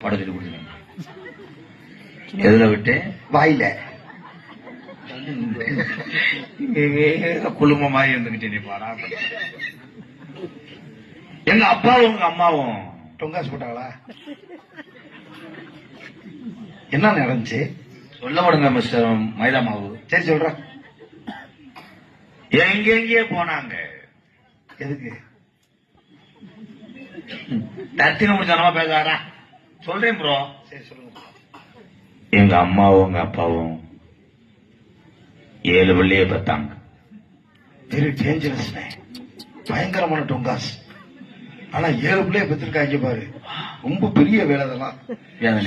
பாட சொல்லி கொடுத்துருங்க. எதுல விட்டு? வாயில. குழும மாதிரி இருந்துகிட்டே பாடா. எங்க அப்பாவும் உங்க அம்மாவும் டொங்காசு போட்டாங்களா? என்ன நடந்துச்சு சொல்ல விடுங்க மிஸ்டர் மைதா மாவு. சரி சொல்றேன். எங்கெங்கே போனாங்க? எதுக்கு? தத்தின முடிச்சானமா பேசாரா? சொல்றேன் ப்ரோ. சரி சொல்லுங்க. எங்க அம்மாவும் உங்க அப்பாவும் 7 பிள்ளைய பார்த்தாங்க. வெரி டேஞ்சரஸ், பயங்கரமான டொங்காஸ். ஆனா 7 பிள்ளைய பெற்றிருக்காங்க பாரு, ரொம்ப பெரிய வேலை அதெல்லாம்.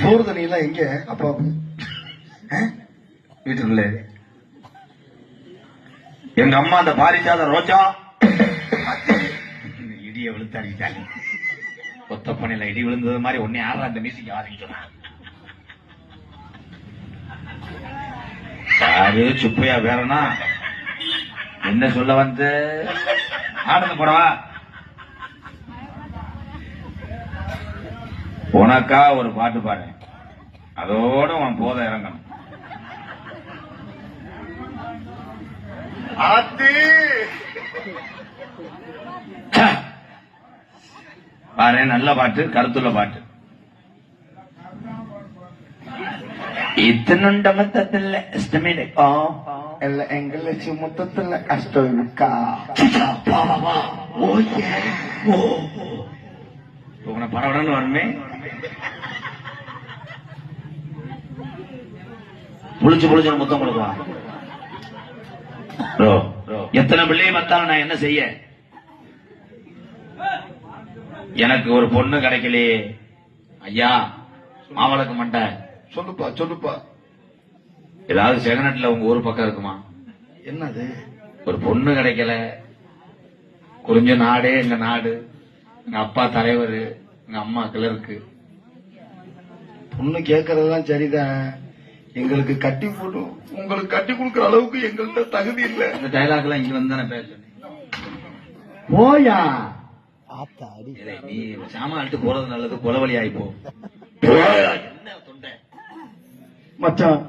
சோறு தண்ணி எல்லாம் எங்க அப்பாவுக்கு? வீட்டுக்குள்ள. எங்க அம்மா அந்த பாரிஜாத ரோஜா இடிய விழுத்தாடிட்டாங்க. கொத்த பணியில இடி விழுந்தது மாதிரி ஒன்னே யாரா அந்த மியூசிக் ஆரம்பிச்சா? யாரு சுப்பையா வேறனா? என்ன சொல்ல வந்து ஆனந்த போடவா? உனக்கா ஒரு பாட்டு பாடு, அதோட உன் போத இறங்கணும். பாரு, நல்ல பாட்டு, கருத்துள்ள பாட்டு. இத்தனுண்ட மொத்தத்தில் இஷ்டமேடு இல்ல எங்களுக்கு மொத்தத்தில் கஷ்டம் இருக்கா? உன பரவடன்னு வருமே. புளிச்சு புளிச்சு மொத்தம் கொடுக்குவான். எத்தனை பிள்ளையை மத்தாலும் நான் என்ன செய்ய? எனக்கு ஒரு பொண்ணு கிடைக்கலையே ஐயா. மாவளக்கு மண்டை சொல்லுப்பா சொல்லுப்பா. ஏதாவது செகனட்ல உங்க ஊர் பக்கம் இருக்குமா? என்னது? ஒரு பொண்ணு கிடைக்கல. குறிஞ்ச நாடே எங்க நாடு. எங்க அப்பா தலைவர், எங்க அம்மா கிளருக்கு. பொண்ணு கேட்கறதுதான் சரிதான். எங்களுக்கு கட்டி போடும், உங்களுக்கு கட்டி கொடுக்கற அளவுக்கு எங்கள்கிட்ட தகுதி இல்லை. இந்த டைலாக் எல்லாம் இங்க வந்து பேசுறேன். போயா நீ சாமான்ட்டு போறது நல்லது, கொலவழி ஆயிப்போ. என்ன தொண்டை மச்சான்?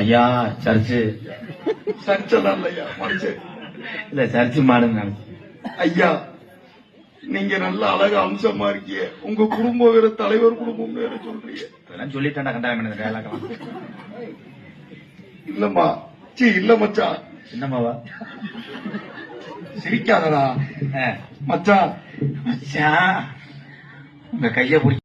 ஐயா சர்ச்சு சர்ச்செல்லாம் இல்லையா மனுஷன் இல்ல, சர்ச்சு மாடுன்னு ஐயா. நீங்க நல்ல அழகா அம்சமா இருக்கீங்க. உங்க குடும்பம் வேற, தலைவர் குடும்பம் வேற சொல்றீங்க. அதெல்லாம் சொல்லிட்டேன்டா கண்டாயம். இல்லம்மா இல்ல மச்சான். என்னமாவா? சிரிக்காதடா மச்சான். மச்சான் உங்க கைய பிடி.